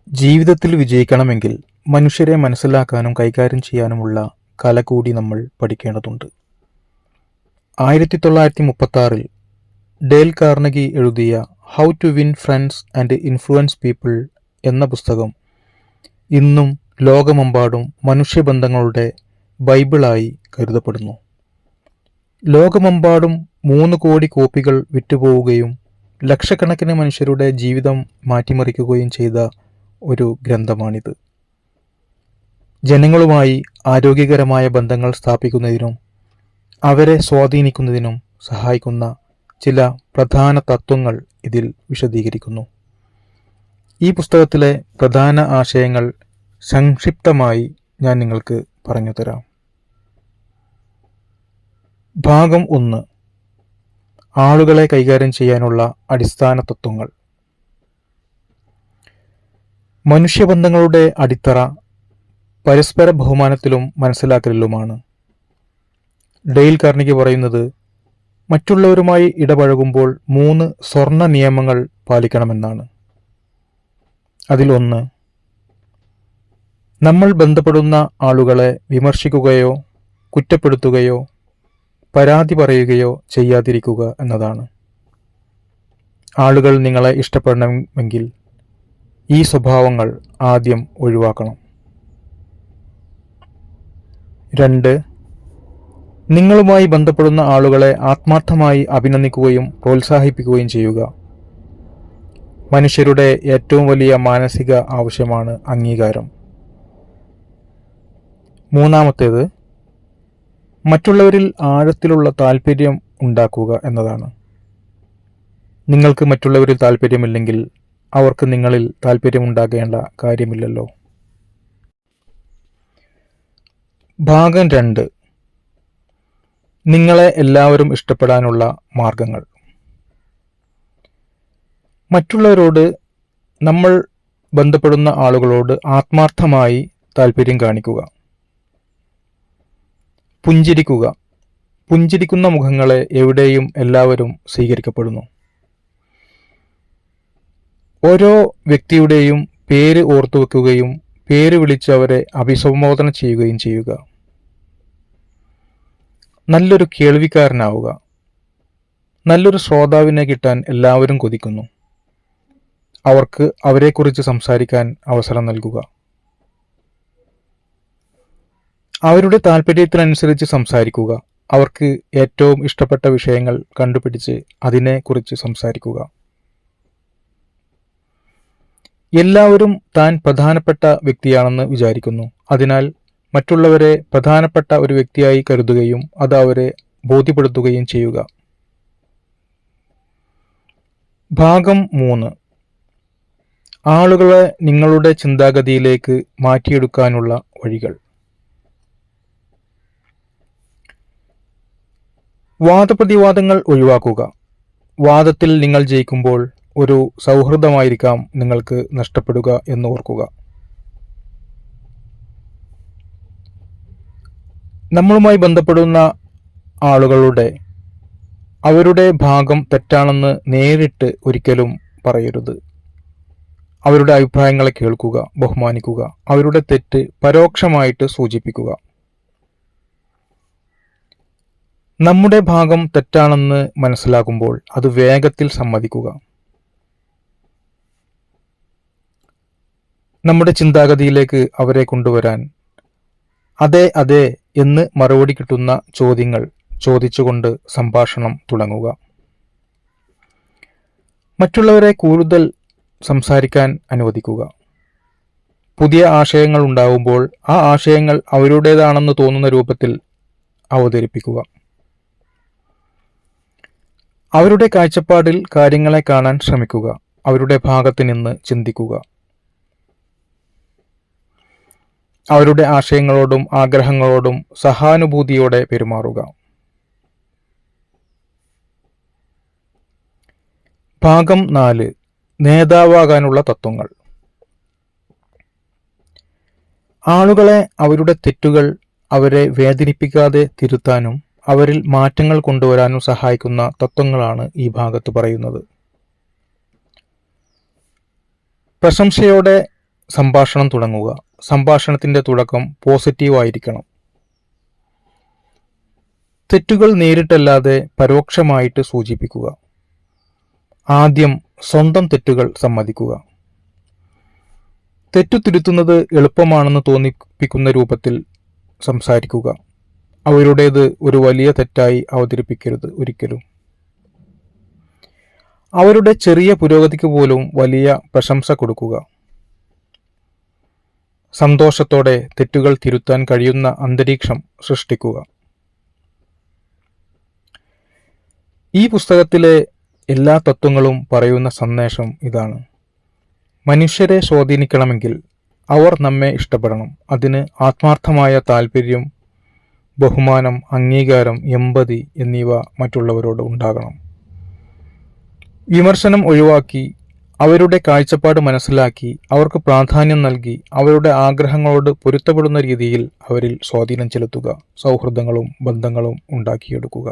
ജീവിതത്തിൽ വിജയിക്കണമെങ്കിൽ മനുഷ്യരെ മനസ്സിലാക്കാനും കൈകാര്യം ചെയ്യാനുമുള്ള കല കൂടി നമ്മൾ പഠിക്കേണ്ടതുണ്ട്. 1936 ഡേൽ കാർണഗി എഴുതിയ how to win friends and influence people എന്ന പുസ്തകം ഇന്നും ലോകമെമ്പാടും മനുഷ്യബന്ധങ്ങളുടെ ബൈബിളായി കരുതപ്പെടുന്നു. ലോകമെമ്പാടും 3 കോടി കോപ്പികൾ വിറ്റുപോവുകയും ലക്ഷക്കണക്കിന് മനുഷ്യരുടെ ജീവിതം മാറ്റിമറിക്കുകയും ചെയ്ത ഒരു ഗ്രന്ഥമാണിത്. ജനങ്ങളുമായി ആരോഗ്യകരമായ ബന്ധങ്ങൾ സ്ഥാപിക്കുന്നതിനും അവരെ സ്വാധീനിക്കുന്നതിനും സഹായിക്കുന്ന ചില പ്രധാന തത്വങ്ങൾ ഇതിൽ വിശദീകരിക്കുന്നു. ഈ പുസ്തകത്തിലെ പ്രധാന ആശയങ്ങൾ സംക്ഷിപ്തമായി ഞാൻ നിങ്ങൾക്ക് പറഞ്ഞു തരാം. ഭാഗം 1: ആളുകളെ കൈകാര്യം ചെയ്യാനുള്ള അടിസ്ഥാന തത്വങ്ങൾ. മനുഷ്യബന്ധങ്ങളുടെ അടിത്തറ പരസ്പര ബഹുമാനത്തിലും മനസ്സിലാക്കലിലുമാണ്. ഡെയിൽ കാർണിഗി പറയുന്നത്, മറ്റുള്ളവരുമായി ഇടപഴകുമ്പോൾ 3 സ്വർണ്ണ നിയമങ്ങൾ പാലിക്കണമെന്നാണ്. അതിലൊന്ന്, നമ്മൾ ബന്ധപ്പെടുന്ന ആളുകളെ വിമർശിക്കുകയോ കുറ്റപ്പെടുത്തുകയോ പരാതി പറയുകയോ ചെയ്യാതിരിക്കുക എന്നതാണ്. ആളുകൾ നിങ്ങളെ ഇഷ്ടപ്പെടണമെങ്കിൽ ഈ സ്വഭാവങ്ങൾ ആദ്യം ഒഴിവാക്കണം. 2, നിങ്ങളുമായി ബന്ധപ്പെടുന്ന ആളുകളെ ആത്മാർത്ഥമായി അഭിനന്ദിക്കുകയും പ്രോത്സാഹിപ്പിക്കുകയും ചെയ്യുക. മനുഷ്യരുടെ ഏറ്റവും വലിയ മാനസിക ആവശ്യമാണ് അംഗീകാരം. 3, മറ്റുള്ളവരിൽ ആഴത്തിലുള്ള താല്പര്യം ഉണ്ടാക്കുക എന്നതാണ്. നിങ്ങൾക്ക് മറ്റുള്ളവരിൽ താല്പര്യമില്ലെങ്കിൽ അവർക്ക് നിങ്ങളിൽ താല്പര്യമുണ്ടാകേണ്ട കാര്യമില്ലല്ലോ. ഭാഗം 2: നിങ്ങളെ എല്ലാവരും ഇഷ്ടപ്പെടാനുള്ള മാർഗങ്ങൾ. മറ്റുള്ളവരോട്, നമ്മൾ ബന്ധപ്പെടുന്ന ആളുകളോട് ആത്മാർത്ഥമായി താല്പര്യം കാണിക്കുക. പുഞ്ചിരിക്കുക. പുഞ്ചിരിക്കുന്ന മുഖങ്ങളെ എവിടെയും എല്ലാവരും സ്വീകരിക്കപ്പെടുന്നു. ഓരോ വ്യക്തിയുടെയും പേര് ഓർത്തുവെക്കുകയും പേര് വിളിച്ച് അവരെ അഭിസംബോധന ചെയ്യുകയും ചെയ്യുക. നല്ലൊരു കേൾവിക്കാരനാവുക. നല്ലൊരു ശ്രോതാവിനെ കിട്ടാൻ എല്ലാവരും കൊതിക്കുന്നു. അവർക്ക് അവരെക്കുറിച്ച് സംസാരിക്കാൻ അവസരം നൽകുക. അവരുടെ താല്പര്യത്തിനനുസരിച്ച് സംസാരിക്കുക. അവർക്ക് ഏറ്റവും ഇഷ്ടപ്പെട്ട വിഷയങ്ങൾ കണ്ടുപിടിച്ച് അതിനെക്കുറിച്ച് സംസാരിക്കുക. എല്ലാവരും താൻ പ്രധാനപ്പെട്ട വ്യക്തിയാണെന്ന് വിചാരിക്കുന്നു. അതിനാൽ മറ്റുള്ളവരെ പ്രധാനപ്പെട്ട ഒരു വ്യക്തിയായി കരുതുകയും അത് അവരെ ബോധ്യപ്പെടുത്തുകയും ചെയ്യുക. ഭാഗം 3: ആളുകളെ നിങ്ങളുടെ ചിന്താഗതിയിലേക്ക് മാറ്റിയെടുക്കാനുള്ള വഴികൾ. വാദപ്രതിവാദങ്ങൾ ഒഴിവാക്കുക. വാദത്തിൽ നിങ്ങൾ ജയിക്കുമ്പോൾ ഒരു സൗഹൃദമായിരിക്കാം നിങ്ങൾക്ക് നഷ്ടപ്പെടുക എന്ന് ഓർക്കുക. നമ്മളുമായി ബന്ധപ്പെടുന്ന അവരുടെ ഭാഗം തെറ്റാണെന്ന് നേരിട്ട് ഒരിക്കലും പറയരുത്. അവരുടെ അഭിപ്രായങ്ങളെ കേൾക്കുക, ബഹുമാനിക്കുക. അവരുടെ തെറ്റ് പരോക്ഷമായിട്ട് സൂചിപ്പിക്കുക. നമ്മുടെ ഭാഗം തെറ്റാണെന്ന് മനസ്സിലാകുമ്പോൾ അത് വേഗത്തിൽ സമ്മതിക്കുക. നമ്മുടെ ചിന്താഗതിയിലേക്ക് അവരെ കൊണ്ടുവരാൻ അതെ അതെ എന്ന് മറുപടി കിട്ടുന്ന ചോദ്യങ്ങൾ ചോദിച്ചുകൊണ്ട് സംഭാഷണം തുടങ്ങുക. മറ്റുള്ളവരെ കൂടുതൽ സംസാരിക്കാൻ അനുവദിക്കുക. പുതിയ ആശയങ്ങൾ ഉണ്ടാകുമ്പോൾ ആ ആശയങ്ങൾ അവരുടേതാണെന്ന് തോന്നുന്ന രൂപത്തിൽ അവതരിപ്പിക്കുക. അവരുടെ കാഴ്ചപ്പാടിൽ കാര്യങ്ങളെ കാണാൻ ശ്രമിക്കുക. അവരുടെ ഭാഗത്ത് നിന്ന് ചിന്തിക്കുക. അവരുടെ ആശയങ്ങളോടും ആഗ്രഹങ്ങളോടും സഹാനുഭൂതിയോടെ പെരുമാറുക. ഭാഗം 4: നേതാവാകാനുള്ള തത്വങ്ങൾ. ആളുകളെ അവരുടെ തെറ്റുകൾ അവരെ വേദനിപ്പിക്കാതെ തിരുത്താനും അവരിൽ മാറ്റങ്ങൾ കൊണ്ടുവരാനും സഹായിക്കുന്ന തത്വങ്ങളാണ് ഈ ഭാഗത്ത് പറയുന്നത്. പ്രശംസയോടെ സംഭാഷണം തുടങ്ങുക. സംഭാഷണത്തിന്റെ തുടക്കം പോസിറ്റീവ് ആയിരിക്കണം. തെറ്റുകൾ നേരിട്ടല്ലാതെ പരോക്ഷമായിട്ട് സൂചിപ്പിക്കുക. ആദ്യം സ്വന്തം തെറ്റുകൾ സമ്മതിക്കുക. തെറ്റു തിരുത്തുന്നത് എളുപ്പമാണെന്ന് തോന്നിപ്പിക്കുന്ന രൂപത്തിൽ സംസാരിക്കുക. അവരുടേത് ഒരു വലിയ തെറ്റായി അവതരിപ്പിക്കരുത് ഒരിക്കലും. അവരുടെ ചെറിയ പുരോഗതിക്ക് പോലും വലിയ പ്രശംസ കൊടുക്കുക. സന്തോഷത്തോടെ തെറ്റുകൾ തിരുത്താൻ കഴിയുന്ന അന്തരീക്ഷം സൃഷ്ടിക്കുക. ഈ പുസ്തകത്തിലെ എല്ലാ തത്വങ്ങളും പറയുന്ന സന്ദേശം ഇതാണ്: മനുഷ്യരെ സ്വാധീനിക്കണമെങ്കിൽ അവർ നമ്മെ ഇഷ്ടപ്പെടണം. അതിന് ആത്മാർത്ഥമായ താല്പര്യം, ബഹുമാനം, അംഗീകാരം, എമ്പതി എന്നിവ മറ്റുള്ളവരോട് ഉണ്ടാകണം. വിമർശനം ഒഴിവാക്കി അവരുടെ കാഴ്ചപ്പാട് മനസ്സിലാക്കി അവർക്ക് പ്രാധാന്യം നൽകി അവരുടെ ആഗ്രഹങ്ങളോട് പൊരുത്തപ്പെടുന്ന രീതിയിൽ അവരിൽ സ്വാധീനം ചെലുത്തുക. സൗഹൃദങ്ങളും ബന്ധങ്ങളും ഉണ്ടാക്കിയെടുക്കുക.